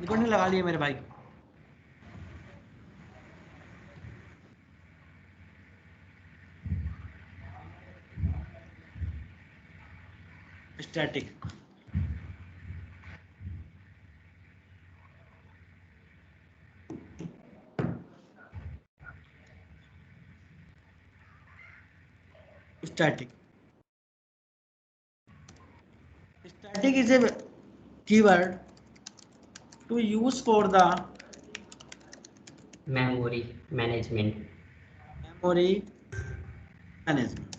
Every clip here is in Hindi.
रिकॉर्डिंग लगा लिए मेरे भाई। Static, static, static is a keyword to use for the memory management. memory management.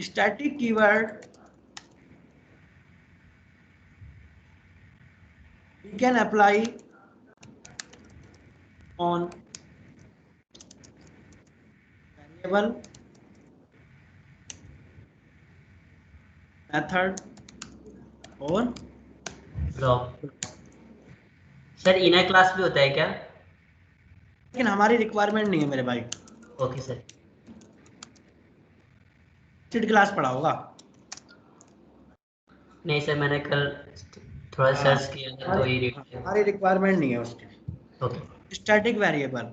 Static keyword we can apply on variable, method और ब्लॉक। सर इनर क्लास भी होता है क्या? लेकिन हमारी रिक्वायरमेंट नहीं है मेरे भाई। Okay sir. स्टेट क्लास पढ़ा होगा? नहीं सर, मैंने कल थोड़ा सर्च किया था तो ये हमारी रिक्वायरमेंट नहीं है उसकी। Okay. Static variable,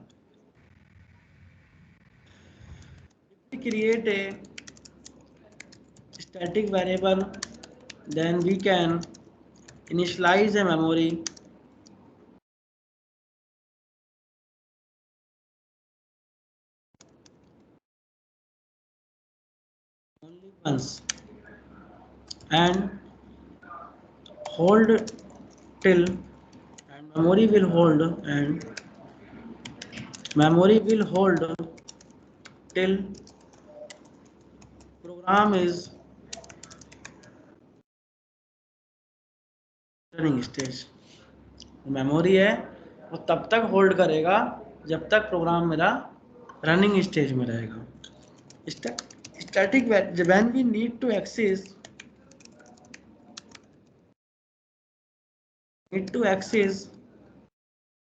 create a static variable, then we can initialize a memory only once and hold till, and memory will hold till program is running stage. Memory है वो तब तक होल्ड करेगा जब तक प्रोग्राम मेरा रनिंग स्टेज में रहेगा। Static when we need to access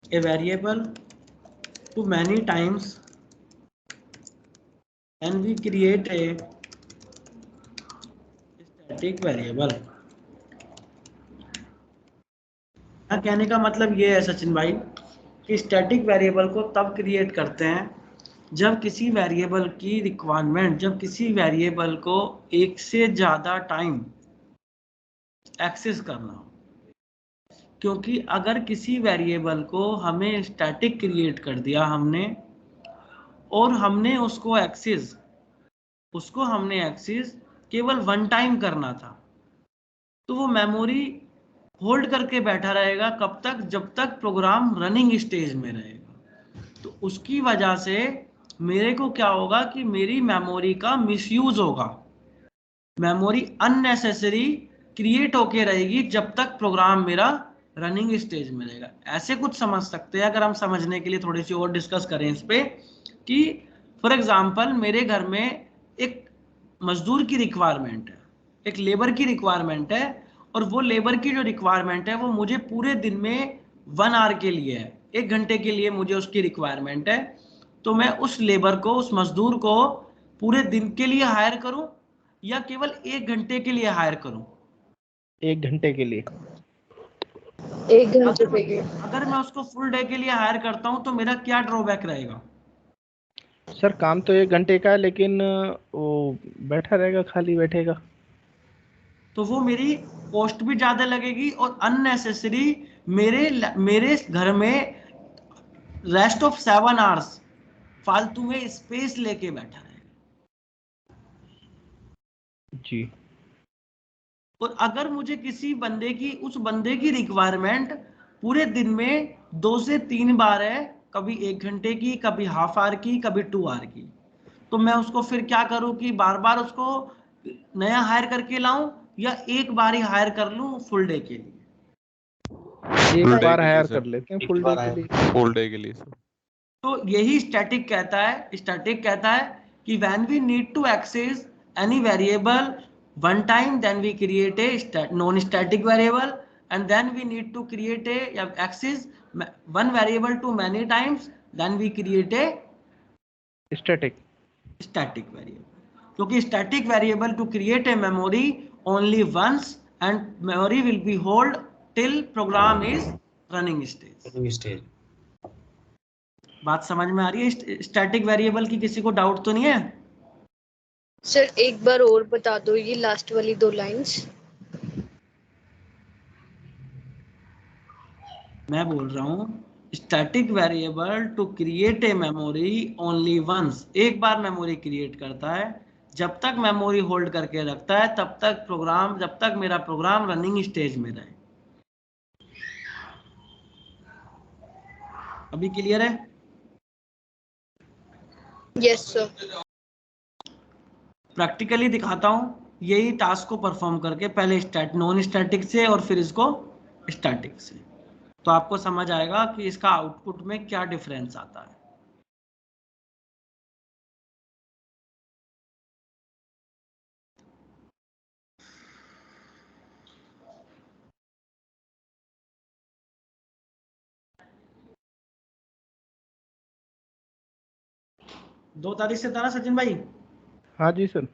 a variable to many times, and we create a static variable। कहने का मतलब ये है सचिन भाई कि स्टैटिक वेरिएबल को तब क्रिएट करते हैं जब किसी वेरिएबल की रिक्वायरमेंट, जब किसी वेरिएबल को एक से ज्यादा टाइम एक्सेस करना हो। क्योंकि अगर किसी वेरिएबल को हमें स्टैटिक क्रिएट कर दिया हमने और हमने उसको एक्सेस केवल वन टाइम करना था, तो वो मेमोरी होल्ड करके बैठा रहेगा कब तक? जब तक प्रोग्राम रनिंग स्टेज में रहेगा। तो उसकी वजह से मेरे को क्या होगा कि मेरी मेमोरी का मिसयूज होगा, मेमोरी अननेसेसरी क्रिएट होके रहेगी जब तक प्रोग्राम मेरा रनिंग स्टेज में रहेगा। ऐसे कुछ समझ सकते हैं अगर हम समझने के लिए थोड़ी सी और डिस्कस करें इस पे कि फॉर एग्जांपल मेरे घर में एक मजदूर की रिक्वायरमेंट है, एक लेबर की रिक्वायरमेंट है, और वो लेबर की जो रिक्वायरमेंट है वो मुझे पूरे दिन में 1 आवर के लिए है, 1 घंटे के लिए मुझे उसकी रिक्वायरमेंट है। तो मैं उस लेबर को, उस मजदूर को पूरे दिन के लिए हायर करूं या केवल 1 घंटे के लिए हायर करूं? 1 घंटे के लिए। 1 घंटे के लिए। अगर मैं उसको फुल डे के लिए हायर करता हूं तो मेरा क्या ड्रॉबैक रहेगा? सर काम तो 1 घंटे का है लेकिन वो बैठा रहेगा, खाली बैठेगा। तो वो मेरी कॉस्ट भी ज्यादा लगेगी और अननेसेसरी मेरे घर में रेस्ट ऑफ 7 आवर्स फालतू में स्पेस लेके बैठा रहेगा। जी। और अगर मुझे किसी बंदे की, उस बंदे की रिक्वायरमेंट पूरे दिन में 2 से 3 बार है, कभी 1 घंटे की, कभी हाफ आवर की, कभी 2 आवर की, तो मैं उसको फिर क्या करूं कि बार बार उसको नया हायर करके लाऊं या एक बार ही हायर कर लूं फुल डे के लिए? एक बार हायर कर लेते हैं फुल डे के लिए। फुल डे के लिए सर। तो यही स्टैटिक कहता है कि when we need to access any variable one time, then we create a non-static variable, and then we need to create a access one variable to many times, then we create a static variable. क्योंकि static variable to create a memory only once and memory will be hold till program is running stage. Running stage. बात समझ में आ रही है? स्टैटिक वेरिएबल की किसी को डाउट तो नहीं है? सर एक बार और बता दो ये लास्ट वाली 2 लाइंस। मैं बोल रहा हूँ static variable to create a memory only once, एक बार मेमोरी क्रिएट करता है, जब तक मेमोरी होल्ड करके रखता है तब तक प्रोग्राम, जब तक मेरा प्रोग्राम रनिंग स्टेज में रहे। अभी क्लियर है? Yes sir. प्रैक्टिकली दिखाता हूँ यही टास्क को परफॉर्म करके, पहले नॉन स्टैटिक से और फिर इसको स्टैटिक से, तो आपको समझ आएगा कि इसका आउटपुट में क्या डिफरेंस आता है। दो तारीख से था ना सचिन भाई? हाँ जी सर।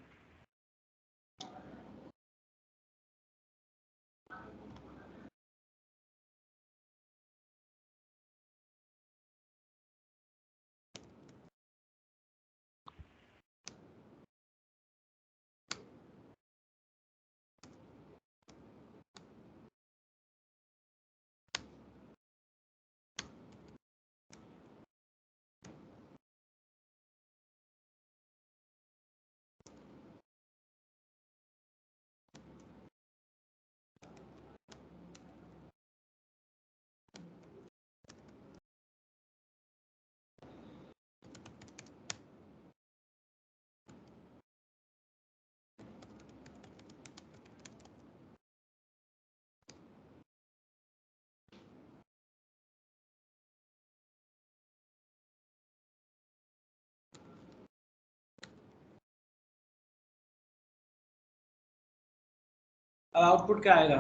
अब आउटपुट क्या आएगा?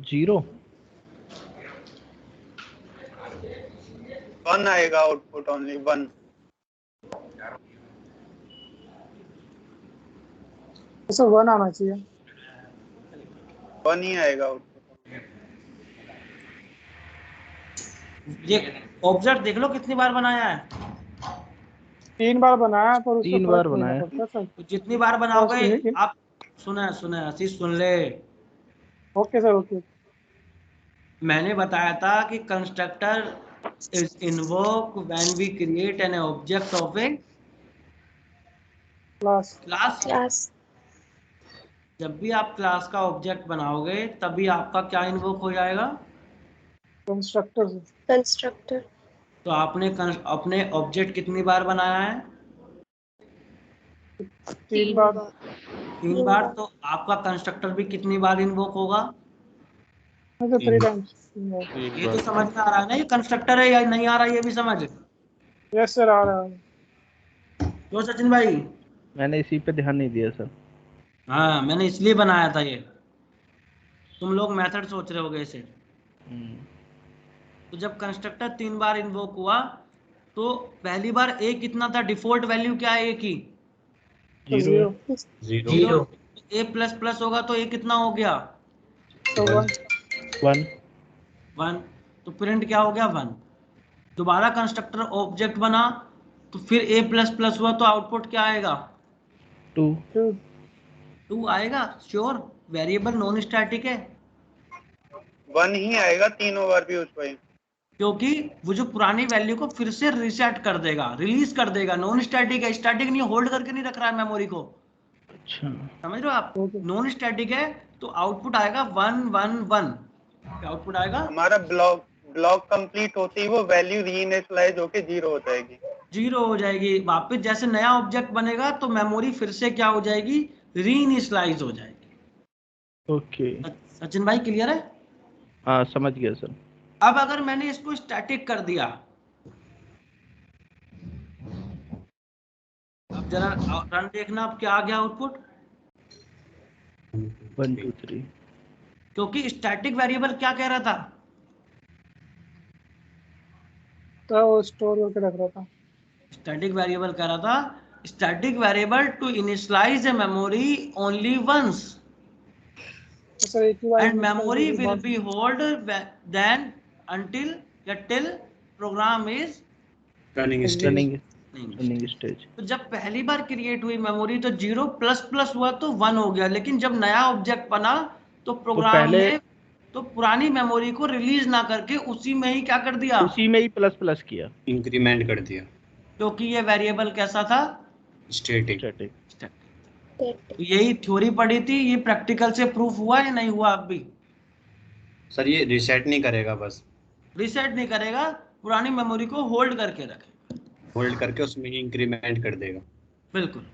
जीरो। 1 आएगा आउटपुट, ओनली 1। सर 1 आना चाहिए। 1 ही आएगा आउटपुट। ये ऑब्जेक्ट देख लो कितनी बार बनाया है। 3 बार बनाया पर उसमें 3 फर्क बार नहीं बनाया। पड़ता सर। तो जितनी बार बनाओगे आप, सुना सुना आशीष सुन ले, ओके सर ओके। मैंने बताया था कि constructor is invoke when we create an object of a class. Class. जब भी आप क्लास का ऑब्जेक्ट बनाओगे तभी आपका क्या इन्वोक हो जाएगा? कंस्ट्रक्टर। तो आपने अपने ऑब्जेक्ट कितनी बार बनाया है? 3 बार। 3 बार। तो आपका कंस्ट्रक्टर भी कितनी बार इन्वोक होगा? 3 टाइम्स। ये तो समझ में आ रहा है ना, ये कंस्ट्रक्टर है या नहीं आ रहा है ये भी समझ? यस सर आ रहा है। तो सचिन भाई मैंने इसी पे ध्यान नहीं दिया सर। हाँ, मैंने इसलिए बनाया था ये, तुम लोग मेथड सोच रहे होगे इसे। तो जब कंस्ट्रक्टर 3 बार इन्वोक हुआ तो पहली बार ए कितना था? डिफॉल्ट वैल्यू क्या है ए की? जीरो। जीरो। ए प्लस प्लस होगा तो ए कितना हो गया? तो 1। 1। तो प्रिंट क्या हो गया? 1। दोबारा कंस्ट्रक्टर ऑब्जेक्ट बना तो फिर ए प्लस प्लस हुआ तो आउटपुट क्या आएगा? 2। 2 आएगा। श्योर? वेरिएबल नॉन स्टैटिक है 1 ही आएगा तीनों बार भी उस भाई, क्योंकि वो जो पुरानी वैल्यू को फिर से रीसेट कर देगा, रिलीज कर देगा। नॉन स्टैटिक है, स्टैटिक नहीं, होल्ड करके नहीं रख रहा है मेमोरी को। अच्छा। समझ रहे हो आप? नॉन स्टैटिक है तो आउटपुट आएगा 1 1 1। क्या आउटपुट आएगा? हमारा ब्लॉक कंप्लीट होते ही वो वैल्यू रीइनिशियलाइज होके 0 हो जाएगी। 0 हो जाएगी। वापस जैसे नया ऑब्जेक्ट बनेगा तो मेमोरी फिर से क्या हो जाएगी? रीइनिशियलाइज हो जाएगी। ओके। सचिन भाई क्लियर है? हाँ समझ गया सर। अब अगर मैंने इसको स्टैटिक कर दिया, अब जरा रन देखना, अब क्या आ गया आउटपुट? 1 2 3। क्योंकि स्टैटिक वेरिएबल क्या कह रहा था? तो वो स्टोर करके रख रहा था। स्टैटिक वेरिएबल कह रहा था, static variable to initialize a memory only once तो सर एक ही बार and initialize memory होगी will बात। be hold then until या till program is running running। Stage. तो जब पहली बार क्रिएट हुई मेमोरी तो 0 प्लस प्लस हुआ तो 1 हो गया, लेकिन जब नया ऑब्जेक्ट बना तो प्रोग्राम पहले ने तो पुरानी मेमोरी को रिलीज ना करके उसी में ही क्या कर दिया, उसी में ही प्लस प्लस किया, इंक्रीमेंट कर दिया। क्योंकि ये वेरिएबल कैसा था, स्टैटिक। स्टैटिक। तो यही थ्योरी पढ़ी थी, ये प्रैक्टिकल से प्रूफ हुआ या नहीं हुआ? अब भी सर ये रिसेट नहीं करेगा, बस रिसेट नहीं करेगा, पुरानी मेमोरी को होल्ड करके रखेगा, होल्ड करके उसमें ही इंक्रीमेंट कर देगा। बिल्कुल।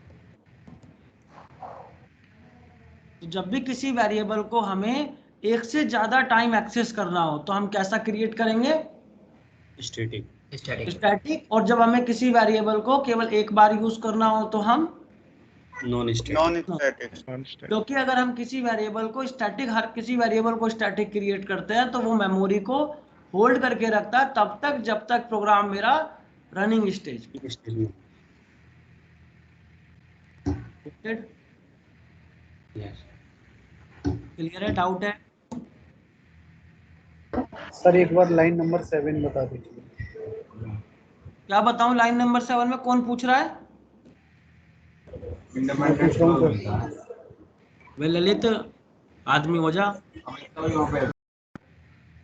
तो जब भी किसी वेरिएबल को हमें एक से ज्यादा टाइम एक्सेस करना हो तो हम कैसा क्रिएट करेंगे, स्टैटिक। स्टैटिक। और जब हमें किसी वेरिएबल को केवल एक बार यूज करना हो तो हम नॉन स्टैटिक। क्योंकि अगर हम किसी वेरिएबल को स्टैटिक, हर किसी वेरिएबल को स्टैटिक क्रिएट करते हैं तो वो मेमोरी को होल्ड करके रखता है तब तक जब तक प्रोग्राम मेरा रनिंग स्टेज। क्लियर है? डाउट है? सर एक बार लाइन नंबर 7 बता दीजिए। क्या बताऊं? लाइन नंबर 7 में कौन पूछ रहा है? मैं पूछ रहा हूँ सर। वे ललित आदमी हो जा।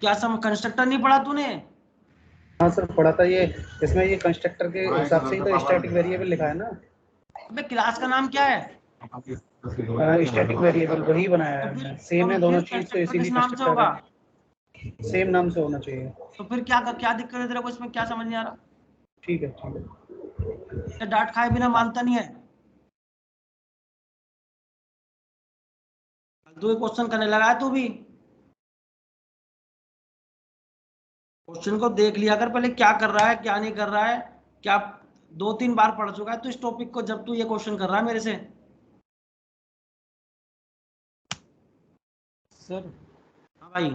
क्या कंस्ट्रक्टर नहीं पढ़ा तूने? हाँ सर पढ़ा था, ये इसमें ये कंस्ट्रक्टर के हिसाब से ही तो स्टैटिक वेरिएबल लिखा है ना। अबे क्लास का नाम क्या है? स्टैटिक वेरिएबल वही बनाया है, सेम है दोनों चीज, तो इसीलिए किस नाम से होगा? सेम नाम से होना चाहिए। तो फिर क्या दिक्कत है तेरे को इसमें? क्या समझ नहीं आ रहा? ठीक है। डांट खाए बिना मानता नहीं है। दो क्वेश्चन करने लगा है तू भी। क्वेश्चन को देख लिया कर पहले, क्या कर रहा है क्या नहीं कर रहा है, क्या 2-3 बार पढ़ चुका है तो इस टॉपिक को, जब तू ये क्वेश्चन कर रहा है मेरे से। सर हाँ भाई।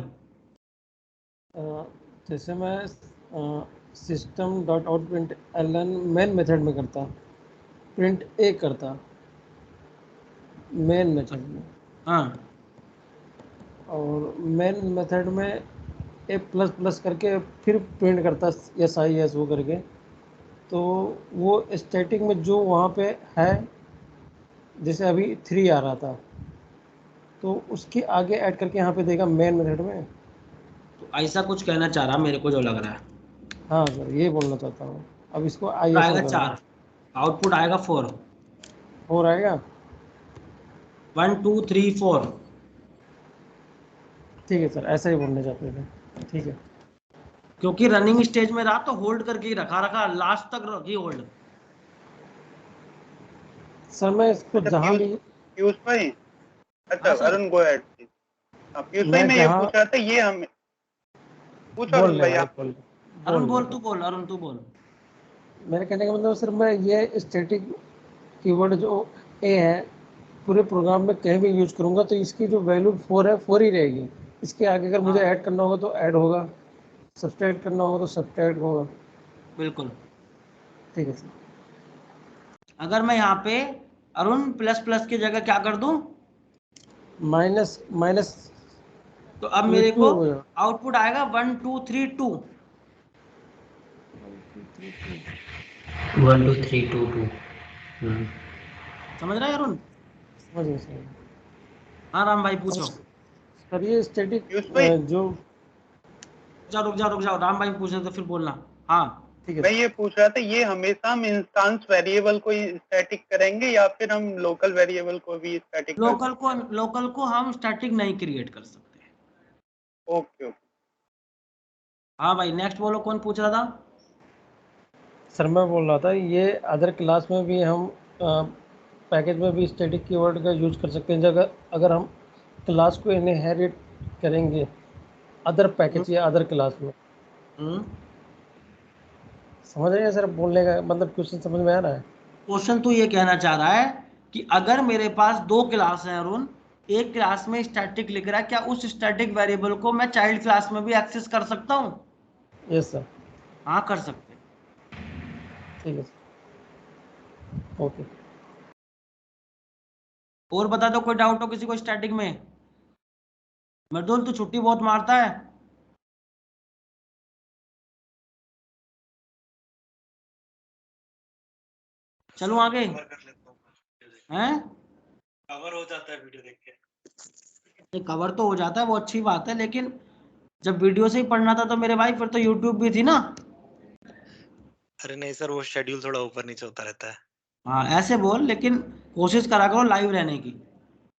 जैसे मैं system dot out println main method में करता, प्रिंट ए करता मेन मेथड में, हाँ, और मेन मेथड में ए प्लस प्लस करके फिर प्रिंट करता SIS वो करके, तो वो स्टैटिक में जो वहाँ पे है, जैसे अभी 3 आ रहा था तो उसके आगे ऐड करके यहाँ पे देगा मेन मेथड में। तो ऐसा कुछ कहना चाह रहा मेरे को जो लग रहा है। हाँ सर ये बोलना चाहता हूँ। अब इसको आएगा 4, आउटपुट आएगा 4 आएगा 1 2 3 4। ठीक है सर, ऐसा ही बोलना चाहते थे। ठीक है, क्योंकि रनिंग स्टेज में रहा तो होल्ड करके ही रखा लास्ट तक रखी होल्ड। सर मैं इसको जहाँ भी पीयूष भाई, अच्छा अरुण गो अहेड। पीयूष भाई मैं मैं ये जहाँ- पूछ रहा था, ये हमें पूछ बोल अरुण ले भाई भाई, आप। अरुण बोल, तू बोल, अरुण तू बोल। मेरे कहने का मतलब सर, मैं ये स्टैटिक कीवर्ड जो ए है पूरे प्रोग्राम में कहीं भी यूज करूंगा तो इसकी जो वैल्यू 4 है 4 ही रहेगी। इसके आगे अगर मुझे ऐड करना होगा तो ऐड होगा, सब्सट्रैक्ट करना होगा तो सब्सट्रैक्ट होगा। बिल्कुल। ठीक है सर। अगर मैं यहाँ पे अरुण प्लस प्लस की जगह क्या कर दूं, माइनस माइनस, तो अब मेरे को हो गया। आउटपुट आएगा 1 2 3 2। 1 2 3 2 2। समझ रहा है अरुण? समझ गया सर। हाँ राम भाई पूछो। सर ये स्टैटिक पीयूष भाई, जो रुक जाओ राम भाई पूछने तो फिर बोलना। हाँ ठीक है मैं ये पूछ रहा था, ये हमेशा हम इंस्टेंस वेरिएबल को ही स्टैटिक करेंगे या फिर हम लोकल वेरिएबल को भी स्टैटिक? लोकल को हम स्टैटिक नहीं क्रिएट कर सकते। ओके। हाँ भाई नेक्स्ट बोलो, कौन पूछ रहा था? सर मैं बोल रहा था ये अदर क्लास में भी हम पैकेज में भी स्टैटिक कीवर्ड का यूज कर सकते हैं। जगह अगर हम क्लास को इनहेरिट करेंगे अदर पैकेज या अदर क्लास में। समझ रहे हैं सर बोलने का मतलब? क्वेश्चन समझ में आ रहा है? क्वेश्चन तो ये कहना चाह रहा है कि अगर मेरे पास 2 क्लास हैं अरुण, एक क्लास में स्टैटिक लिख रहा है, क्या उस स्टैटिक वेरिएबल को मैं चाइल्ड क्लास में भी एक्सेस कर सकता हूँ? Yes sir. हाँ कर सकते हैं। ठीक है सर। ओके। और बता दो कोई डाउट हो किसी को स्टैटिक में? मर्दुल तू छुट्टी बहुत मारता है। चलो आगे हैं। कवर हो जाता है वीडियो देख के। कवर तो हो जाता है, वो अच्छी बात है, लेकिन जब वीडियो से ही पढ़ना था तो मेरे भाई फिर तो यूट्यूब भी थी ना। अरे नहीं सर, वो शेड्यूल थोड़ा ऊपर नीचे होता रहता है। हाँ ऐसे बोल, लेकिन कोशिश करा करो लाइव रहने की।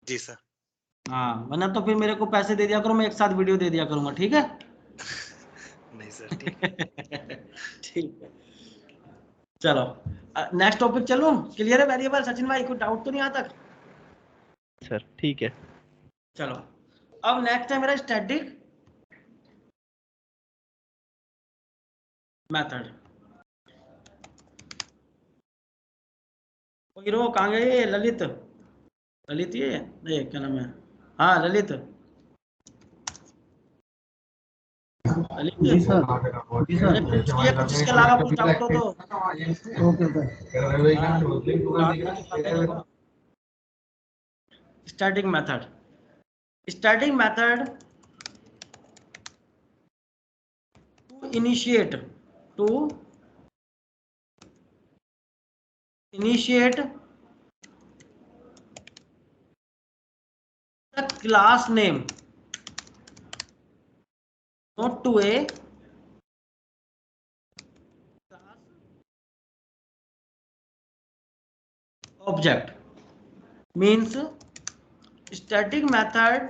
जी सर। हाँ वरना तो फिर मेरे को पैसे दे दिया करो, मैं एक साथ वीडियो दे दिया करूंगा, ठीक है? नहीं सर ठीक है। ठीक है चलो नेक्स्ट टॉपिक चलो। क्लियर है वेरिएबल सचिन भाई, कोई डाउट तो नहीं आता? सर ठीक है। चलो अब नेक्स्ट है मेरा स्टैटिक मेथड। हीरो कहाँ गए? ललित, ललित ये क्या नाम है? हाँ ललित, जी सर। जी सर। कुछ इसके अलावा कुछ डाउट हो तो static method. Static method to initiate the class name not to a object means static method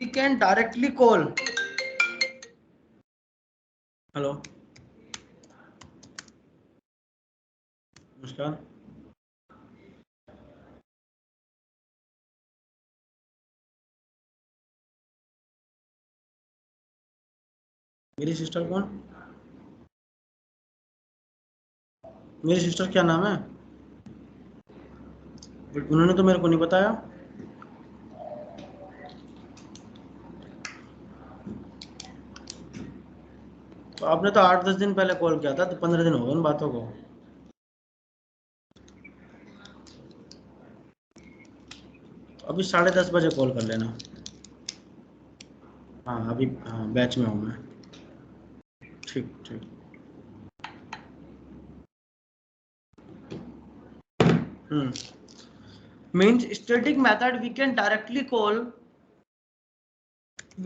we can directly call hello नमस्कार। मेरी सिस्टर कौन? मेरी सिस्टर क्या नाम है? उन्होंने तो मेरे को नहीं बताया। तो आपने तो 8-10 दिन पहले कॉल किया था, तो 15 दिन हो गए उन बातों को। अभी 10:30 बजे कॉल कर लेना। हाँ अभी हाँ बैच में हूँ मैं। ठीक ठीक। Means static method we can directly call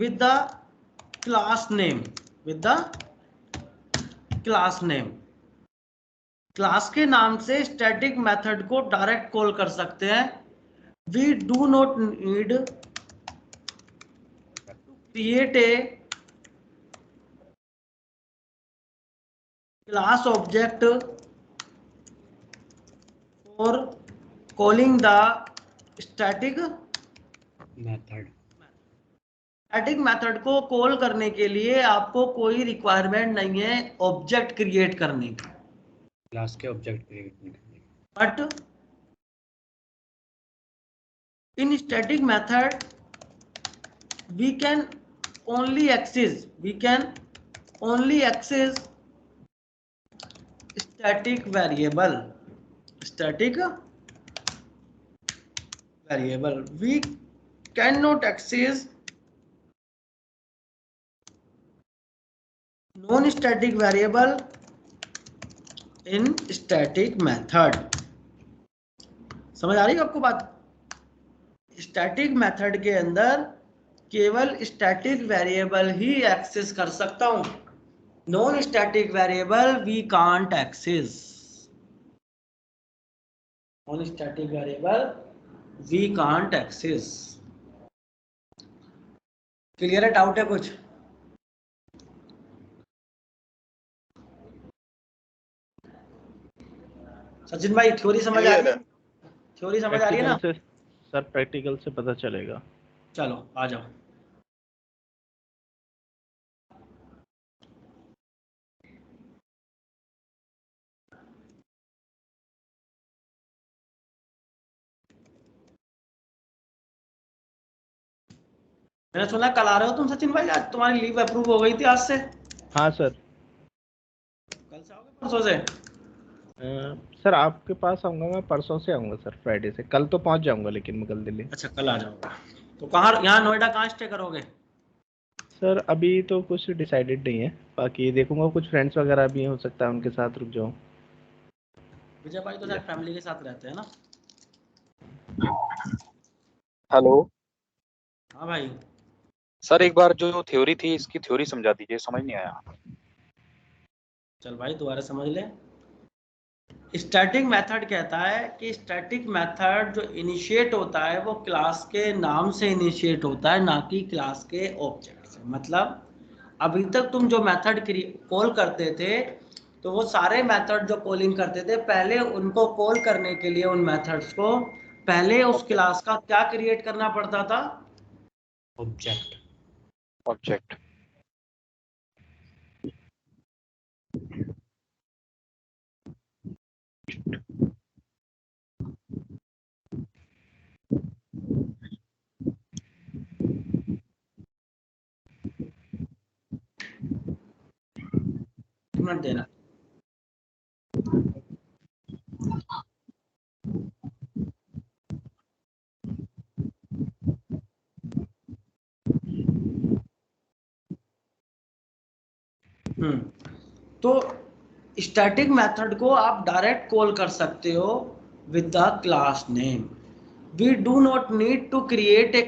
with the class name, class के नाम से स्टैटिक मेथड को डायरेक्ट कॉल कर सकते हैं। We do not need to create a class object for calling the static method को कॉल करने के लिए आपको कोई रिक्वायरमेंट नहीं है ऑब्जेक्ट क्रिएट करने की, क्लास के ऑब्जेक्ट क्रिएट नहीं करने। But in static method we can only access static variable, we cannot access non-static variable in static method। समझ आ रही है आपको बात? स्टैटिक मेथड के अंदर केवल स्टैटिक वेरिएबल ही एक्सेस कर सकता हूं, non static variable we can't access, non static variable we can't access. Clear है? डाउट है कुछ? सचिन भाई थ्योरी समझ आ रही है? थ्योरी समझ आ रही है ना? सर प्रैक्टिकल से पता चलेगा। चलो आ जाओ। मैंने सुना कल आ रहे हो तुम सचिन भाई, आज तुम्हारी लीव अप्रूव हो गई थी आज से। हाँ सर। कल से आओगे परसों से? सर आपके पास आऊंगा मैं, परसों से आऊंगा सर, फ्राइडे से। कल तो पहुंच जाऊंगा लेकिन मैं कल दिल्ली। अच्छा कल आ जाओगे, तो कहाँ, यहाँ नोएडा कहाँ स्टे करोगे? सर अभी तो कुछ डिसाइडेड नहीं है, बाकी देखूंगा, कुछ फ्रेंड्स वगैरह भी हैं, हो सकता है उनके साथ रुक जाऊं। विजय भाई तो शायद फैमिली के साथ रहते हैं ना? हेलो हाँ भाई। सर, एक बार जो थ्योरी थी इसकी थ्योरी समझा दीजिए, समझ नहीं आया। चल भाई दोबारा समझ ले। स्टैटिक मेथड कहता है कि स्टैटिक मेथड जो इनिशिएट होता है वो क्लास के नाम से इनिशिएट होता है, ना कि क्लास के ऑब्जेक्ट से। मतलब अभी तक तुम जो मेथड कॉल करते थे, तो वो सारे मेथड जो कॉलिंग करते थे, पहले उनको कॉल करने के लिए उन मेथड्स को पहले उस क्लास का क्या क्रिएट करना पड़ता था? ऑब्जेक्ट। ऑब्जेक्ट। मिनट देना। तो स्टैटिक मेथड को आप डायरेक्ट कॉल कर सकते हो with the class name. We do not need to create a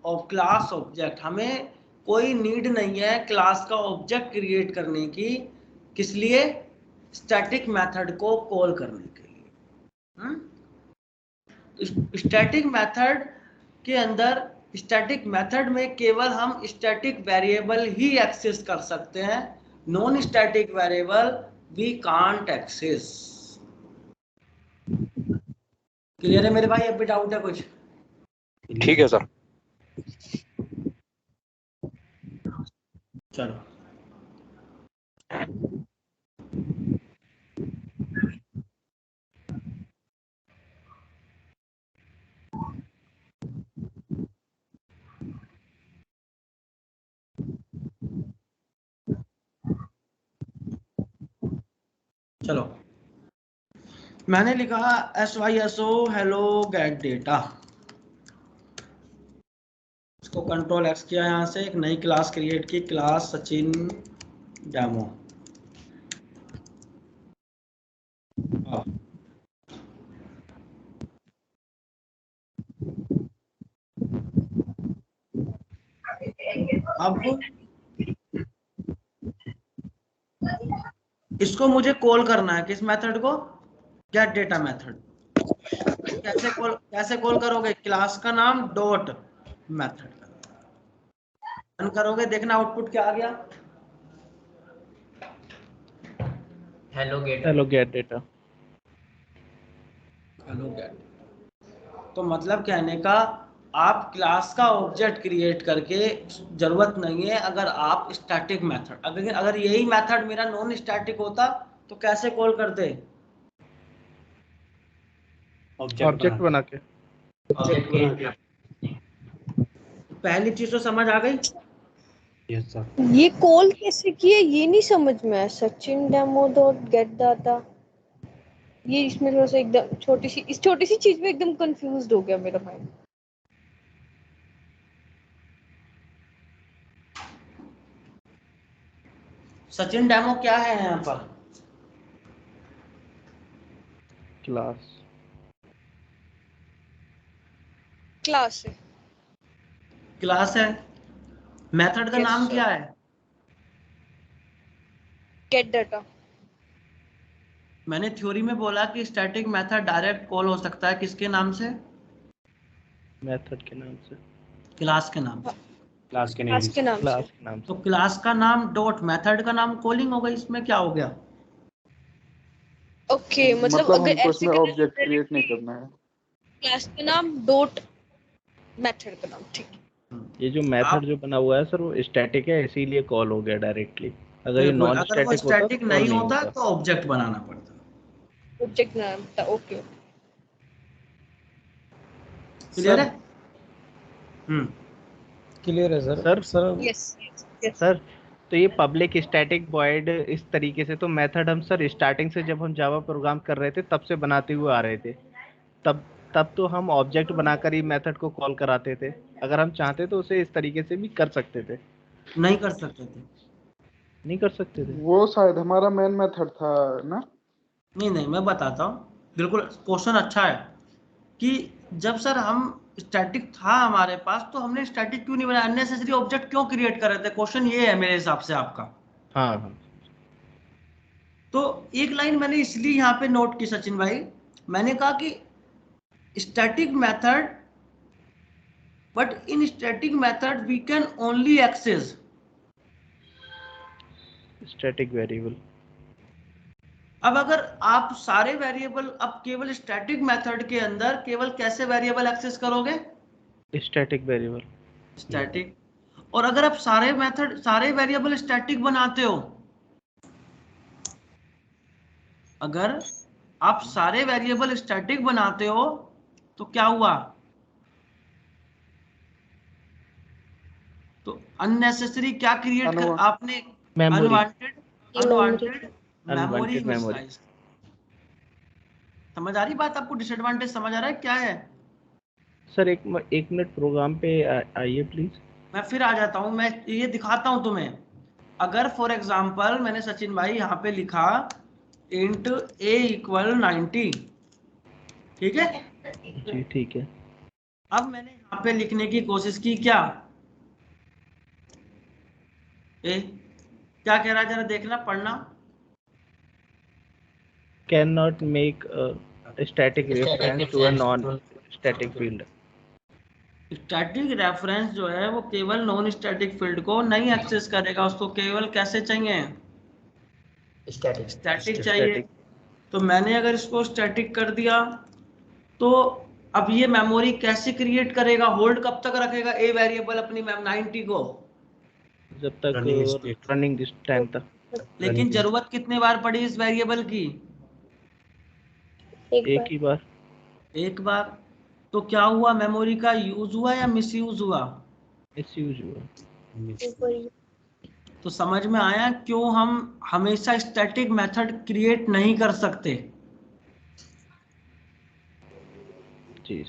class object. हमें कोई नीड नहीं है क्लास का ऑब्जेक्ट क्रिएट करने की। किस लिए? स्टैटिक मेथड को कॉल करने के लिए। स्टैटिक मेथड के अंदर, स्टैटिक मेथड में केवल हम स्टैटिक वेरिएबल ही एक्सेस कर सकते हैं, non static variable we can't access. Clear है मेरे भाई? अब भी डाउट है कुछ? ठीक है सर। चलो चलो, मैंने लिखा SYSO हेलो गेट डेटा। इसको कंट्रोल X किया, यहाँ से एक नई क्लास क्रिएट की, क्लास सचिन डेमो। अब इसको मुझे कॉल करना है, किस मेथड को? Gate data method. कैसे कॉल करोगे? क्लास का नाम डॉट मेथड रन करोगे, देखना आउटपुट क्या आ गया। Hello get. Hello get data. Hello get. तो मतलब कहने का, आप क्लास का ऑब्जेक्ट क्रिएट करके जरूरत नहीं है अगर आप स्टैटिक मेथड, अगर यही मेथड मेरा नॉन स्टैटिक होता तो कैसे कॉल करते? ऑब्जेक्ट बना के। पहली चीज तो समझ आ गई। Yes sir. ये कॉल कैसे किए ये नहीं समझ में आया। Sachin demo dot gate data, ये इसमें थोड़ा सा एकदम छोटी सी चीज में एकदम कंफ्यूज हो गया मेरा माइंड। सचिन डेमो क्या है यहाँ पर? क्लास। क्लास है। क्लास है। मेथड का नाम क्या है? Gate data. मैंने थ्योरी में बोला कि स्टैटिक मेथड डायरेक्ट कॉल हो सकता है, किसके नाम से? मेथड के नाम से। क्लास के नाम से। क्लास के क्लास के नाम क्लास से। के नाम से। तो क्लास का नाम डॉट, मेथड का नाम कॉलिंग हो गई, इसमें क्या हो गया? ओके, मतलब अगर हमको ऐसे इसमें ऑब्जेक्ट क्रिएट नहीं करना है। क्लास का नाम डॉट मेथड का नाम, ठीक है। ये जो मेथड जो बना हुआ है सर वो स्टैटिक है, इसीलिए कॉल हो गया डायरेक्टली। अगर ये बिल्कुल, नॉन अगर वो स्टैटिक होता तो स्टैटिक कॉल नहीं नहीं होता होता। तो ऑब्जेक्ट बनाना पड़ता। ऑब्जेक्ट नाम था। ओके क्लियर है? क्लियर है sir. Sir sir yes yes. Sir तो ये पब्लिक स्टैटिक वॉइड इस तरीके से तो मेथड हम सर स्टार्टिंग से जब हम जावा प्रोग्राम कर रहे थे तब से बनाते हुए आ रहे थे। तब तब तो हम ऑब्जेक्ट बनाकर ही मेथड को कॉल कराते थे। अगर हम चाहते तो उसे इस तरीके से भी कर सकते थे। नहीं कर सकते थे। नहीं कर सकते थे। वो शायद हमारा मेन मेथड था ना। नहीं मैं बताता हूँ, बिल्कुल क्वेश्चन अच्छा है कि जब सर हम स्टैटिक था हमारे पास तो हमने स्टैटिक क्यों नहीं बनाया, अननेसेसरी ऑब्जेक्ट क्यों क्रिएट कर रहे थे, क्वेश्चन ये है मेरे हिसाब से आपका। हाँ। तो एक लाइन मैंने इसलिए यहाँ पे नोट की सचिन भाई, मैंने कहा कि static method, but in static method we can only access static variable. अब अगर आप सारे वेरिएबल, अब केवल स्टैटिक मेथड के अंदर केवल कैसे वेरिएबल एक्सेस करोगे, स्टैटिक वेरिएबल। स्टैटिक। और अगर आप सारे मेथड सारे वेरिएबल स्टैटिक बनाते हो, अगर आप सारे वेरिएबल स्टैटिक बनाते हो तो क्या हुआ, तो अननेसेसरी क्या क्रिएट कर आपने, अनवांटेड मेमोरी मिसाइज। समझ आ रही बात आपको, डिसएडवांटेज समझ आ रहा है क्या है। सर एक मिनट प्रोग्राम पे आइए प्लीज। मैं फिर आ जाता हूं, मैं ये दिखाता हूं तुम्हें। अगर फॉर एग्जांपल मैंने सचिन भाई यहाँ पे लिखा इंट a इक्वल 90, ठीक है जी ठीक है। अब मैंने यहाँ पे लिखने की कोशिश की क्या, ए क्या कह रहा है जरा देखना पढ़ना, can not make static reference to a non static field. Static reference जो है वो केवल नॉन स्टैटिक फील्ड को नहीं एक्सेस करेगा, उसको केवल कैसे चाहिए, स्टैटिक चाहिए। तो मैंने अगर इसको स्टैटिक कर दिया तो अब ये मेमोरी कैसे क्रिएट करेगा, होल्ड कब तक रखेगा ए वेरिएबल अपनी 90 को, जब तक रनिंग टाइम तक। लेकिन जरूरत कितने बार पड़ी इस वेरिएबल की, एक ही बार। एक बार। तो क्या हुआ, मेमोरी का यूज हुआ या मिसयूज हुआ, मिसयूज हुआ। तो समझ में आया क्यों हम हमेशा स्टैटिक मेथड क्रिएट नहीं कर सकते। जी।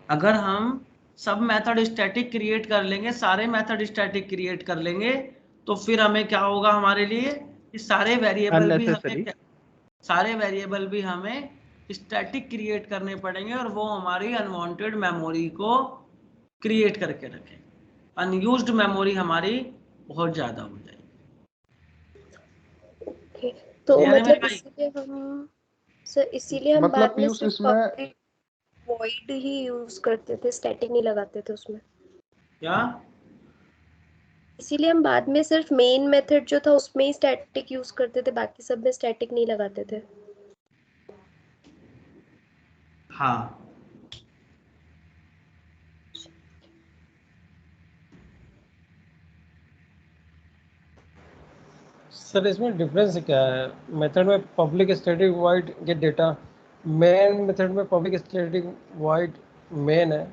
अगर हम सब मेथड स्टैटिक क्रिएट कर लेंगे, सारे मेथड स्टैटिक क्रिएट कर लेंगे, तो फिर हमें क्या होगा, हमारे लिए कि सारे वेरिएबल भी हमें स्टैटिक क्रिएट करने पड़ेंगे और वो हमारी अनवांटेड मेमोरी को क्रिएट करके रखें, अनयूज्ड मेमोरी हमारी बहुत ज्यादा हो जाएगी। तो मतलब इसीलिए हम सर, इसीलिए हम मतलब बाद में सिर्फ पब्लिक वॉइड ही यूज करते थे, स्टैटिक नहीं लगाते थे उसमें। क्या? इसीलिए हम बाद में सिर्फ मेन मेथड जो था उसमें ही स्टैटिक यूज करते थे, बाकी सब में स्टैटिक नहीं लगाते थे। हाँ। सर इसमें डिफरेंस क्या है, मेथड में public static void gate data, main method में पब्लिक स्टैटिक वॉइड मेन है।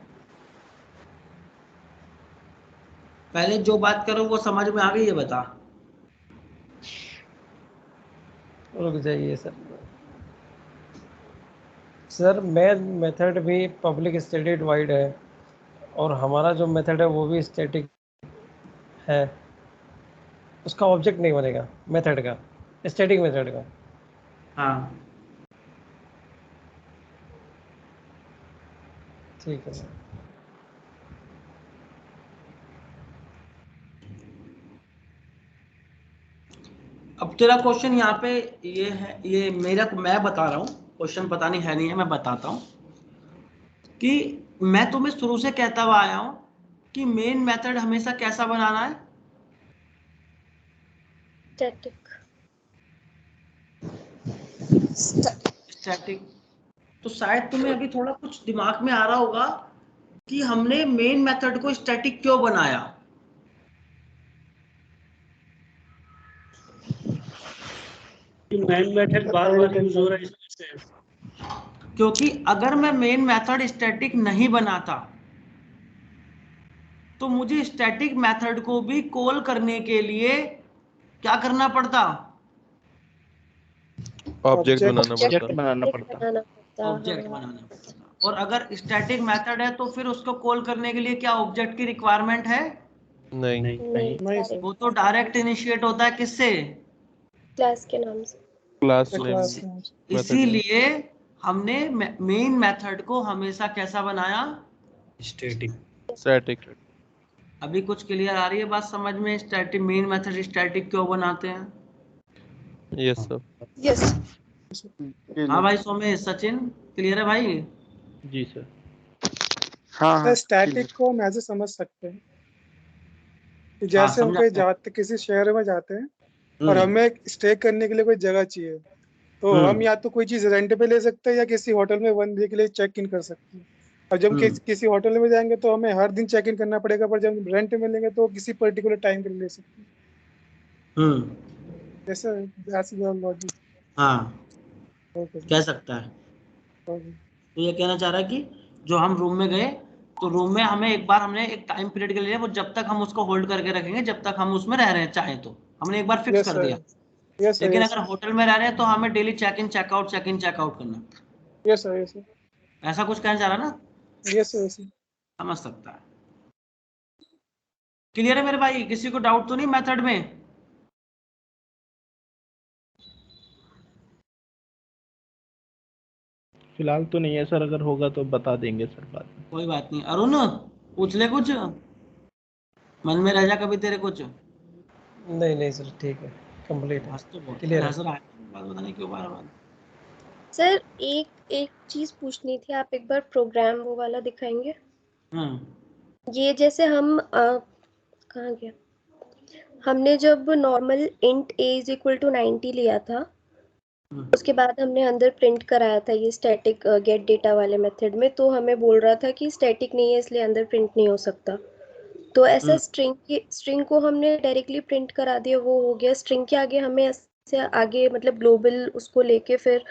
पहले जो बात करो वो समझ में आ गई है, बता। रुक जाइए सर मेन मेथड भी पब्लिक स्टैटिक वॉइड है और हमारा जो मेथड है वो भी स्टैटिक है, उसका ऑब्जेक्ट नहीं बनेगा मेथड का, स्टैटिक मेथड का। हाँ ठीक है सर। अब तेरा क्वेश्चन यहाँ पे ये है, ये मैं बता रहा हूँ क्वेश्चन, पता नहीं है नहीं है, मैं बताता हूँ कि मैं तुम्हें शुरू से कहता हुआ आया हूँ कि मेन मेथड हमेशा कैसा बनाना है, स्टैटिक। तो शायद तुम्हें अभी थोड़ा कुछ दिमाग में आ रहा होगा कि हमने मेन मेथड को स्टैटिक क्यों बनाया। मेन मेथड बार-बार यूज हो रहा है इसमें, क्योंकि अगर मैं मेन मेथड स्टैटिक नहीं बनाता तो मुझे स्टैटिक मेथड को भी कॉल करने के लिए क्या करना पड़ता? ऑब्जेक्ट बनाना ऑब्जेक्ट पड़ता। बनाना पड़ता। ऑब्जेक्ट बनाना पड़ता। और अगर स्टैटिक मेथड है तो फिर उसको कॉल करने के लिए क्या ऑब्जेक्ट की रिक्वायरमेंट है? नहीं। वो तो डायरेक्ट इनिशिएट होता है किससे? क्लास के नाम से। Class class name. इसीलिए हमने मेन मेथड को हमेशा कैसा बनाया? स्टैटिक। अभी कुछ क्लियर आ रही है बात समझ में? स्टैटिक मेन मेथड स्टैटिक क्यों बनाते हैं? Yes sir. यस। हाँ भाई सोमेश, सचिन, क्लियर है भाई? जी सर। हाँ स्टैटिक को हम ऐसे समझ सकते हैं कि हाँ, जैसे हम समझा कहीं क्या? जाते, किसी शहर में जाते हैं और हमें स्टे करने के लिए कोई जगह चाहिए, तो हम या तो कोई चीज़ रेंट पे ले सकते हैं या किसी होटल में 1 डे के लिए चेक इन कर सकते हैं। अब जब हम किसी होटल में जाएंगे तो हमें हर दिन चेक इन करना पड़ेगा, पर जब रेंट में लेंगे तो किसी पर्टिकुलर टाइम के लिए ले सकते हैं। जैसे लॉजिक। हाँ, कह सकता है। तो ये कहना चाह रहा है कि जो हम रूम में गए तो रूम में हमें एक बार हमने एक टाइम पीरियड के लिए वो जब तक हम उसको होल्ड करके रखेंगे जब तक हम उसमें रह रहे हैं चाहे तो हमने एक बार फिक्स कर दिया। यस लेकिन अगर होटल में रह रहे हैं तो हमें डेली चेक इन चेकआउट करना। Yes sir. ऐसा कुछ कहना चाह रहा ना? Yes sir. समझ सकता है। क्लियर है मेरे भाई? किसी को डाउट तो नहीं मेथड में? फिलहाल तो नहीं है सर, अगर होगा तो बता देंगे सर बाद में। कोई बात नहीं। अरुण, पूछ ले कुछ, मन में रह जा कभी तेरे कुछ। नहीं सर, ठीक है, कंप्लीट है, क्लियर है। पता नहीं क्यों बार बार। सर एक चीज पूछनी थी, आप एक बार प्रोग्राम वो वाला दिखाएंगे? ये जैसे हम कहाँ गया, हमने जब normal int a is equal to 90 लिया था, उसके बाद हमने अंदर प्रिंट कराया था ये स्टैटिक गेट डेटा वाले मेथड में, तो हमें बोल रहा था कि स्टैटिक नहीं है इसलिए अंदर प्रिंट नहीं हो सकता। तो ऐसा स्ट्रिंग को हमने डायरेक्टली प्रिंट करा दिया, वो हो गया। स्ट्रिंग के आगे हमें ऐसे आगे मतलब ग्लोबल उसको लेके फिर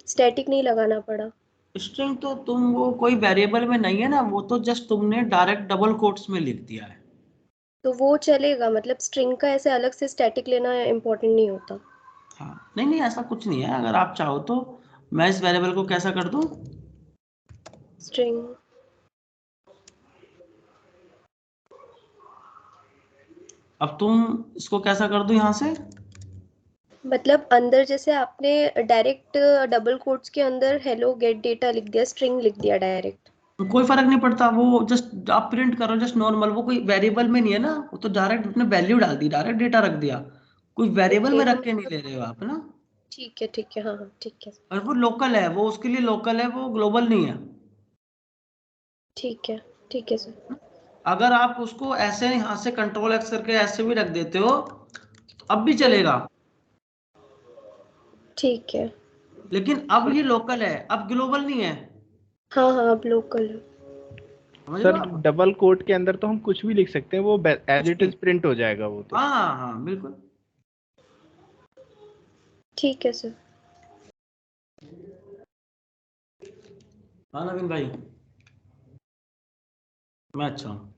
स्टैटिक नहीं लगाना पड़ा। स्ट्रिंग तो तुम वो कोई वेरिएबल में नहीं है ना, वो तो जस्ट तुमने डायरेक्ट डबल कोट्स में लिख दिया है। तो वो चलेगा, मतलब स्ट्रिंग का ऐसे अलग से स्टैटिक लेना इम्पोर्टेंट नहीं होता? हाँ, नहीं ऐसा कुछ नहीं है। अगर आप चाहो तो मैं इस वेरिएबल को कैसा कर दूं? स्ट्रिंग। अब तुम इसको कैसा कर दूं यहाँ से? मतलब अंदर जैसे आपने डायरेक्ट डबल कोट्स के अंदर हेलो गेट डेटा लिख दिया, स्ट्रिंग लिख दिया डायरेक्ट। कोई फर्क नहीं पड़ता, वो जस्ट आप प्रिंट करो जस्ट नॉर्मल, वो कोई वेरिएबल में नहीं है ना, वो तो डायरेक्ट उसने वैल्यू डाल दी, डायरेक्ट डेटा रख दिया, कोई वेरिएबल में रख के नहीं ले रहे हो आप ना। ठीक है, हाँ ठीक है। और वो लोकल है, वो उसके लिए लोकल है, वो ग्लोबल नहीं है। ठीक है सर। अगर आप उसको ऐसे यहाँ से कंट्रोल एक्स करके ऐसे भी रख देते हो तो अब भी चलेगा। ठीक है। लेकिन अब ये लोकल है, अब ग्लोबल नहीं है। हाँ अब लोकल है। सर डबल कोट के अंदर तो हम कुछ भी लिख सकते हैं, वो एज इट इज प्रिंट हो जाएगा वो तो। हाँ बिल्कुल। ठीक है सर। हाँ नवीन भाई, मैं अच्छा हूँ।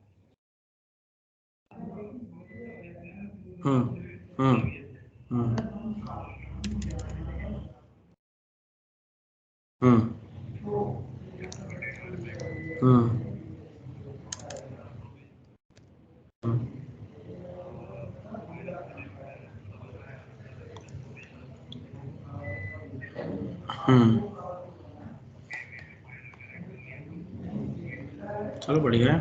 चलो बढ़िया है।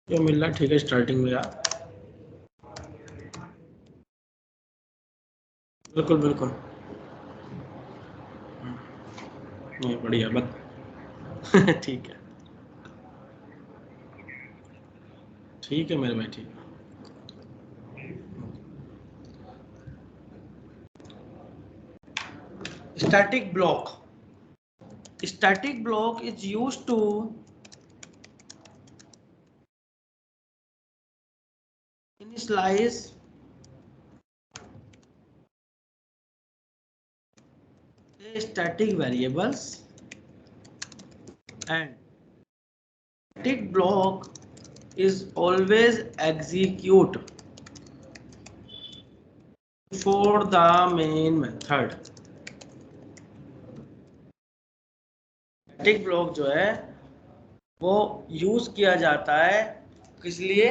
जो मिल रहा है ठीक है स्टार्टिंग में यार। बिल्कुल नहीं बढ़िया बस ठीक है मेरे भाई, ठीक है। Static block is used to initialize static variables and static block is always execute before the main method. Static block जो है वो यूज किया जाता है किस लिए?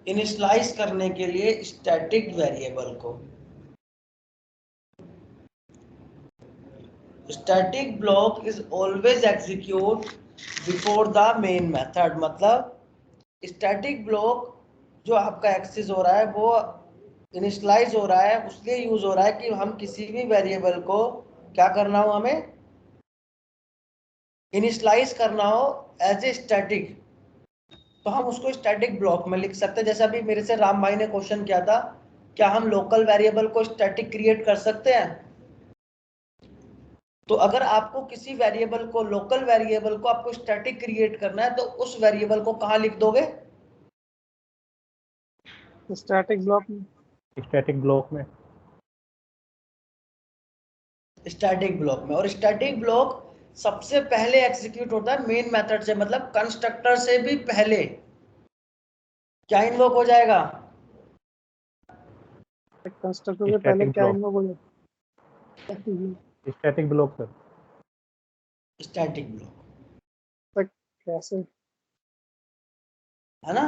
इनिशियलाइज करने के लिए स्टैटिक वेरिएबल को। Static block is always execute before the main method, मतलब स्टैटिक ब्लॉक जो आपका एक्सेस हो रहा है वो इनिशियलाइज हो रहा है, उसलिए यूज हो रहा है कि हम किसी भी वेरिएबल को क्या करना हो, हमें इनिशियलाइज करना हो एज ए स्टैटिक, तो हम उसको स्टैटिक ब्लॉक में लिख सकते हैं। जैसे अभी मेरे से राम भाई ने क्वेश्चन किया था, क्या हम लोकल वेरिएबल को स्टैटिक क्रिएट कर सकते हैं? तो अगर आपको किसी वेरिएबल को, लोकल वेरिएबल को आपको स्टैटिक क्रिएट करना है, तो उस वेरिएबल को कहाँ लिख दोगे? स्टैटिक ब्लॉक में। स्टैटिक ब्लॉक में। स्टैटिक ब्लॉक में। और स्टैटिक ब्लॉक सबसे पहले एग्जीक्यूट होता है मेन मेथड से, मतलब कंस्ट्रक्टर से भी पहले क्या इन्वोक हो जाएगा? कंस्ट्रक्टर से पहले क्या इन्वोक हो जाएगा? Static block sir. Static block कैसे है ना,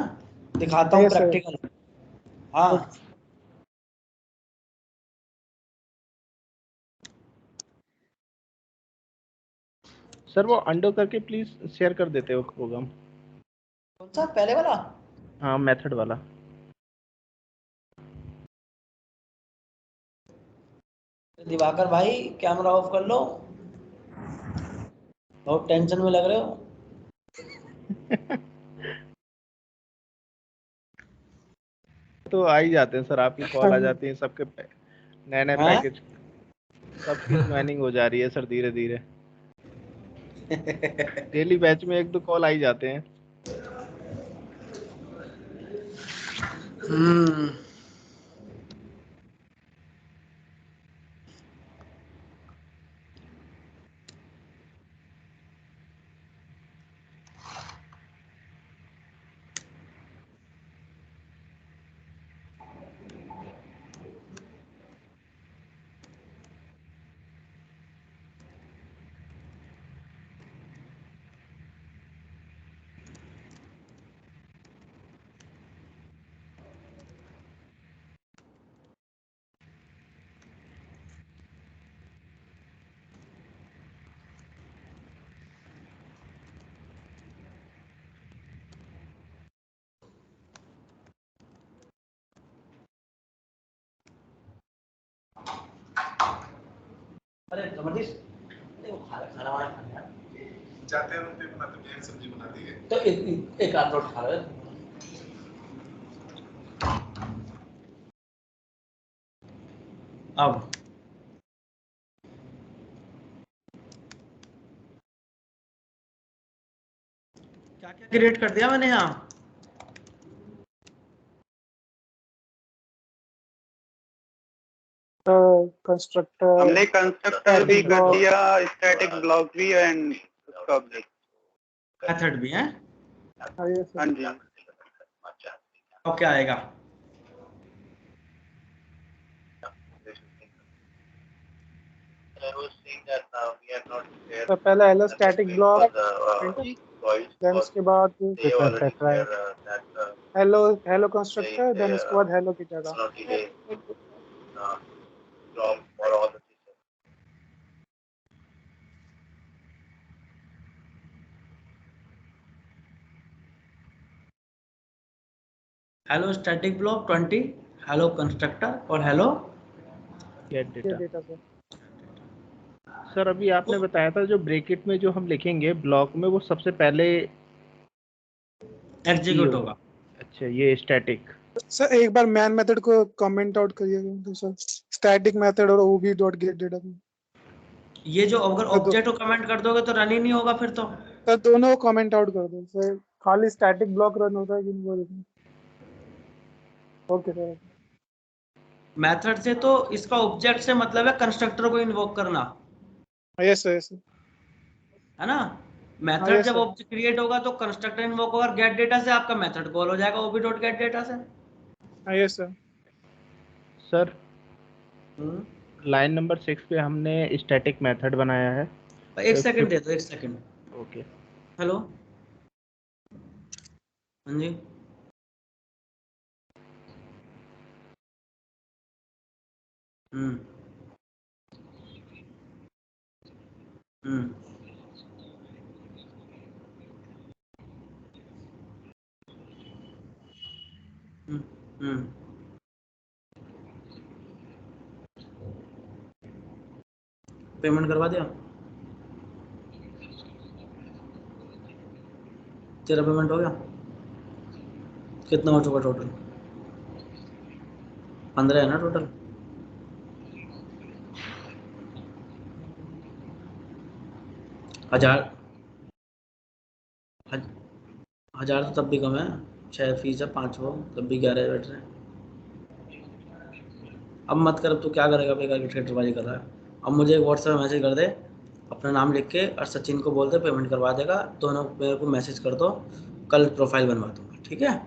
दिखाता हूँ प्रैक्टिकल। हाँ सर वो अंडो करके प्लीज शेयर कर देते हो प्रोग्राम। कौन सा पहले वाला? हाँ मेथड वाला। दिवाकर भाई कैमरा ऑफ कर लो, बहुत टेंशन में लग रहे हो। तो आ ही जाते हैं सर, आपकी कॉल आ जाती है, सबके नए नए पैकेज सबकी ज्वाइनिंग हो जा रही है सर धीरे धीरे। डेली बैच में 1-2 कॉल आ ही जाते हैं। अरे जबरदस्त खाना वाना खाना जाते हैं रोटी बनाते हैं, सब्जी बनाती है तो एक आध रोटी खा रहे। अब क्या क्या क्रिएट कर दिया मैंने यहाँ? कंस्ट्रक्टर, हमने कंस्ट्रक्टर भी कर दिया, स्टैटिक ब्लॉक भी एंड उसका ऑब्जेक्ट मेथड भी है। हाँ जी। अब क्या आएगा? तो पहले हेलो स्टैटिक ब्लॉक, देन उसके बाद हेलो कंस्ट्रक्टर, देन उसके बाद हेलो की जगह hello static block 20, hello constructor और हेलो गेट डेटा। सर अभी आपने बताया था जो ब्रैकेट में जो हम लिखेंगे ब्लॉक में, वो सबसे पहले एग्जीक्यूट होगा। अच्छा ये स्टैटिक। सर एक बार मैन मेथड को कमेंट आउट करिएगा सर, स्टैटिक मेथड और ob.getData में। ये जो अगर ऑब्जेक्ट को कमेंट कर दोगे तो रन ही नहीं होगा फिर तो। सर दोनों को कमेंट आउट कर दो सर, खाली स्टैटिक ब्लॉक रन होता है कि नहीं वो देखना। Okay sir. मेथड से तो इसका ऑब्जेक्ट से मतलब है कंस्ट्रक्टर को इन्वोक करना, यस सर, है ना? मेथड yes, जब sir. ऑब्जेक्ट क्रिएट होगा तो कंस्ट्रक्टर इन्वोक होगा, गेट डेटा से आपका मेथड कॉल हो जाएगा ओबी डॉट गेट डेटा से। Yes sir. Sir line number 6 पे हमने स्टैटिक मेथड बनाया है। एक सेकंड दे दो, एक सेकंड। ओके। हेलो, हाँ जी, हम्म हम्म हम्म पेमेंट करवा दिया? तेरा पेमेंट हो गया? कितना हो चुका टोटल? 15 है ना टोटल? हजार तो तब भी कम है, 6 फीस है, 5 हो तब भी 11 बैठ रहे हैं। अब मत कर, अब तू क्या करेगा, बेकार की ठेठरबाजी कर रहा है। अब मुझे व्हाट्सएप में मैसेज कर दे, अपना नाम लिख के, और सचिन को बोल दे पेमेंट करवा देगा, दोनों मेरे को मैसेज कर दो, कल प्रोफाइल बनवा दूंगा, ठीक है?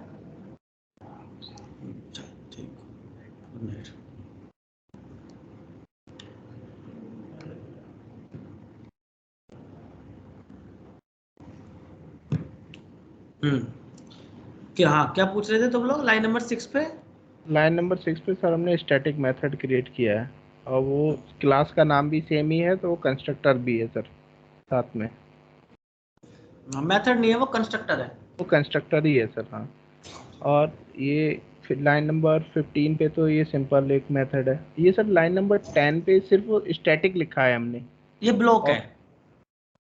ठीक, गुड नाइट। हाँ, क्या पूछ रहे थे तुम लोग लाइन नंबर 6 पे? लाइन नंबर 6 पे सर हमने स्टैटिक मेथड क्रिएट किया है और वो क्लास का नाम भी सेम ही है, तो वो कंस्ट्रक्टर भी है सर साथ में। मेथड नहीं है, वो कंस्ट्रक्टर है। वो कंस्ट्रक्टर ही है सर। हाँ, और ये फिर लाइन नंबर 15 पे तो ये सिंपल एक मेथड है। ये सर लाइन नंबर 10 पे सिर्फ स्टैटिक लिखा है हमने। ये ब्लॉक है,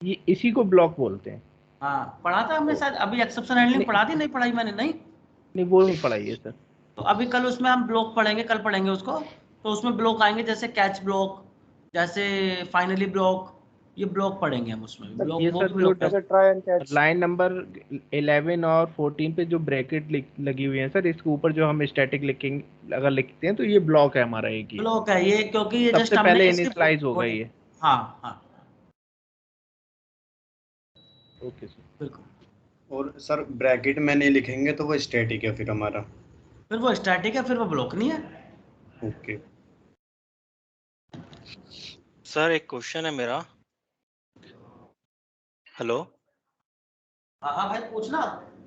ये इसी को ब्लॉक बोलते हैं। हाँ पढ़ा था हमने शायद, अभी एक्सेप्शन हैंडलिंग पढ़ा थी, नहीं पढ़ाई मैंने? नहीं वो नहीं पढ़ाई है सर। तो अभी कल उसमें हम ब्लॉक पढ़ेंगे, कल पढ़ेंगे उसको। तो उसमें ब्लॉक आएंगे, जैसे कैच ब्लॉक, जैसे फाइनली ब्लॉक, ये ब्लॉक पढ़ेंगे हम उसमें। ब्लॉक ये वो सर भी ब्लॉक है। लाइन नंबर 11 और 14 पे जो ब्रैकेट लगी हुई है सर, इसके ऊपर जो हम स्टैटिक लिखेंगे, अगर लिखते हैं तो ये ब्लॉक है हमारा एक। ब्लॉक है ये, क्योंकि ये जस्ट सबसे हमने पहले इसकी इनिशियलाइज होगा ये। हाँ हाँ ओके सर, बिल्कुल। और सर ब्रैकेट में नहीं लिखेंगे तो वो स्टैटिक है फिर हमारा? फिर वो स्टैटिक है, फिर वो ब्लॉक नहीं है। ओके सर एक क्वेश्चन है मेरा। हेलो, हाँ हाँ भाई पूछना।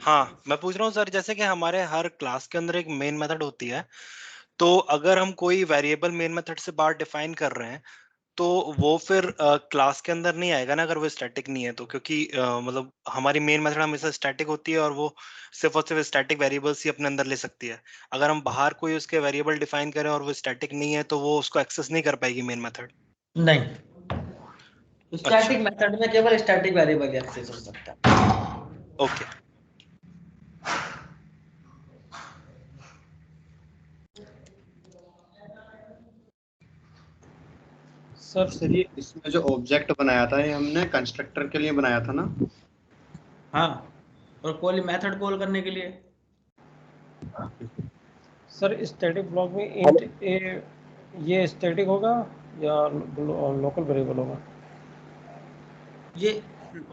हाँ मैं पूछ रहा हूँ सर, जैसे कि हमारे हर क्लास के अंदर एक मेन मेथड होती है, तो अगर हम कोई वेरिएबल मेन मेथड से बाहर डिफाइन कर रहे हैं तो वो फिर क्लास के अंदर नहीं आएगा ना, अगर वो स्टैटिक नहीं है तो? क्योंकि मतलब हमारी मेन मेथड हमेशा स्टैटिक होती है और वो सिर्फ और सिर्फ स्टैटिक वेरिएबल्स ही अपने अंदर ले सकती है। अगर हम बाहर कोई उसके वेरिएबल डिफाइन करें और वो स्टैटिक नहीं है तो वो उसको एक्सेस नहीं कर पाएगी मेन मेथड? नहीं, स्टैटिक मेथड में केवल स्टैटिक वेरिएबल एक्सेस हो सकता है। ओके। सर ये इसमें जो ऑब्जेक्ट बनाया था ये हमने कंस्ट्रक्टर के लिए बनाया था ना? हाँ, और कॉल मेथड कॉल करने के लिए। सर स्टैटिक ब्लॉक में इंट ए ये स्टैटिक होगा या लोकल वेरिएबल होगा? ये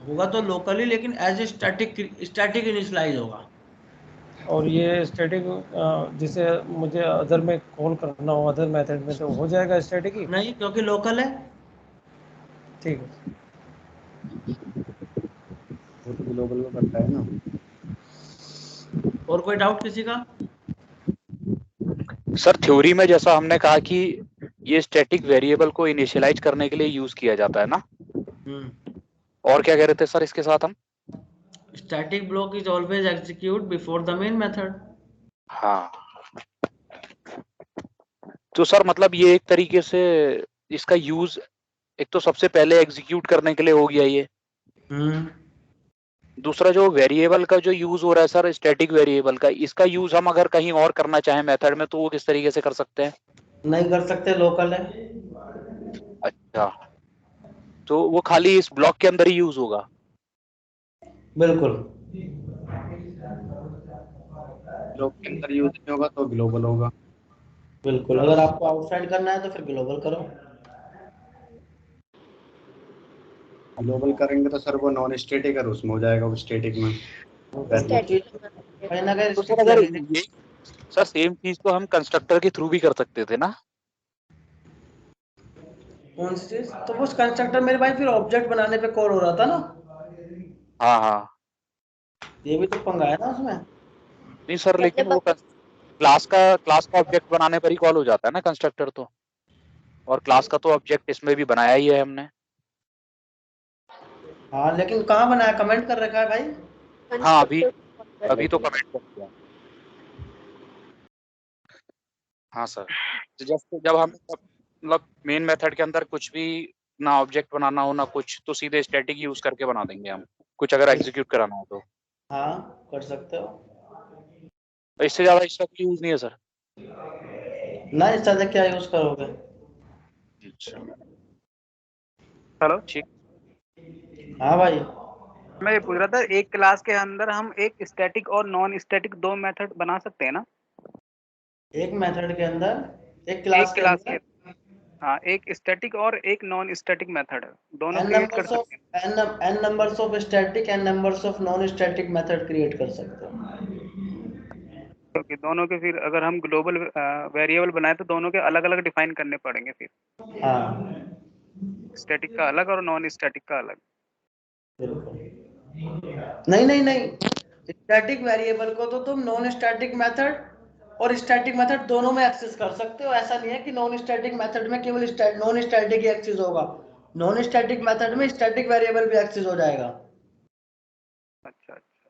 होगा तो लोकली, लेकिन एज ए स्टैटिक इनिशियलाइज होगा। और ये स्टैटिक जिसे मुझे अदर में कॉल करना हो अदर मेथड में, तो हो जाएगा स्टैटिक ही? नहीं, क्योंकि लोकल है। ठीक है, वो तो ग्लोबल में करता है ना। और कोई डाउट किसी का? सर थ्योरी में जैसा हमने कहा कि ये स्टैटिक वेरिएबल को इनिशियलाइज करने के लिए यूज किया जाता है ना, और क्या कह रहे थे सर इसके साथ हम? Static block is always execute before the main method. हाँ, तो सर मतलब ये एक तरीके से इसका यूज एक तो सबसे पहले एग्जीक्यूट करने के लिए हो गया ये। दूसरा जो वेरिएबल का जो यूज हो रहा है सर, स्टैटिक वेरिएबल का, इसका यूज हम अगर कहीं और करना चाहें मेथड में तो वो किस तरीके से कर सकते हैं? नहीं कर सकते, लोकल है। अच्छा, तो वो खाली इस ब्लॉक के अंदर ही यूज होगा? बिल्कुल, ब्लॉक के अंदर यूज नहीं होगा तो ग्लोबल होगा। बिल्कुल। अगर आपको आउटसाइड करना है तो फिर ग्लोबल करो। ग्लोबल करेंगे तो सर वो नॉन स्टैटिक और उसमें हो जाएगा, वो स्टैटिक में। कहीं ना कहीं तो सर अगर ये सर सेम चीज तो हम कंस्ट्रक्टर के थ्रू भी कर सकते थे ना। कौन सी चीज? तो उस कंस्ट्रक्टर मेरे भाई फिर ऑब्जेक्ट बनाने पे कॉल हो रहा था ना। हाँ हाँ ये भी तो पंगा है ना उसमें। नहीं सर, लेकिन वो क्लास का ऑब्जेक्ट बनाने पर ही कॉल हो जाता है ना कंस्ट्रक्टर तो, और क्लास का तो ऑब्जेक्ट इसमें भी बनाया ही है हमने। हाँ लेकिन कहाँ बनाया? कमेंट कर रखा है भाई। हाँ अभी तो कमेंट कर दिया। हाँ सर, तो जब हम मतलब मेन मेथड के अंदर कुछ भी ना ऑब्जेक्ट बनाना हो ना कुछ, तो सीधे स्टैटिक यूज करके बना देंगे हम, कुछ अगर एग्जीक्यूट कराना हो तो। हाँ कर सकते हो। तो इससे ज्यादा इसका कोई यूज नहीं है सर। ना इस तरह क्या यूज करोगे? अच्छा हेलो, ठीक। हाँ भाई मैं ये पूछ रहा था, एक क्लास के अंदर हम एक स्टैटिक और नॉन स्टैटिक दो मेथड बना सकते हैं ना? एक मेथड के अंदर एक क्लास के अंदर हाँ, एक स्टैटिक और एक नॉन स्टैटिक मेथड दोनों n क्रिएट कर numbers of सकते हैं। n numbers of static and numbers of non static method create कर सकते हो। क्योंकि दोनों के फिर अगर हम ग्लोबल वेरिएबल बनाए तो दोनों के अलग अलग डिफाइन करने पड़ेंगे फिर। हाँ स्टैटिक का अलग और नॉन स्टैटिक का अलग। नहीं नहीं नहीं, स्टैटिक वेरिएबल को तो तुम नॉन स्टैटिक मेथड और स्टैटिक मेथड दोनों में एक्सेस कर सकते हो। ऐसा नहीं है कि नॉन स्टैटिक मेथड में केवल नॉन स्टैटिक ही एक्सेस होगा, नॉन स्टैटिक मेथड में स्टैटिक वेरिएबल भी एक्सेस हो जाएगा। अच्छा अच्छा,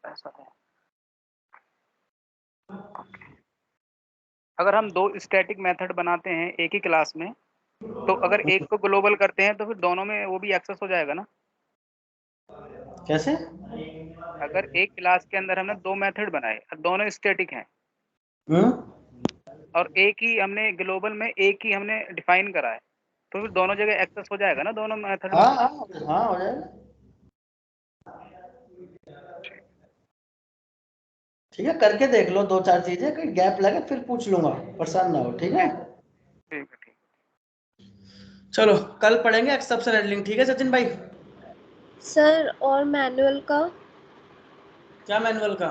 ऐसा है। अगर हम दो स्टैटिक मेथड बनाते हैं एक ही क्लास में, तो अगर एक को ग्लोबल करते हैं तो फिर दोनों में वो भी एक्सेस हो जाएगा ना? कैसे? अगर एक क्लास के अंदर हमने दो मेथड बनाए और दोनों स्टैटिक हैं और एक ही हमने ग्लोबल में एक ही हमने डिफाइन करा है, तो फिर दोनों जगह एक्सेस हो जाएगा ना दोनों मेथड में? हाँ हाँ हाँ हो जाएगा। ठीक है करके देख लो, दो चार चीजें, कहीं गैप लगे फिर पूछ लूंगा, परेशान ना हो। ठीक है ठीक है ठीक। चलो कल पढ़ेंगे एक्सेप्शन हैंडलिंग। ठीक है सचिन भाई। सर और मैनुअल का? क्या मैनुअल का?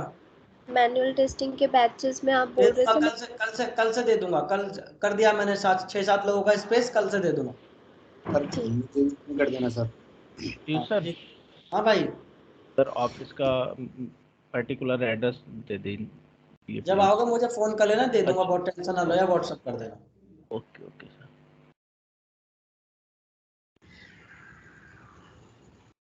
मैनुअल टेस्टिंग के बैचेस में आप दे बोल रहे दूंगा थे। कल से दे दूंगा। कल कर दिया मैंने 6-7 लोगों का स्पेस, कल से दे दूंगा। सर कर देना सर। सर हाँ भाई सर ऑफिस का पर्टिकुलर एड्रेस दे दें। जब आओगे मुझे फोन कर लेना, दे दूंगा, अच्छा। बहुत टेंशन ना लो या व्हाट्सएप कर देना। Okay okay.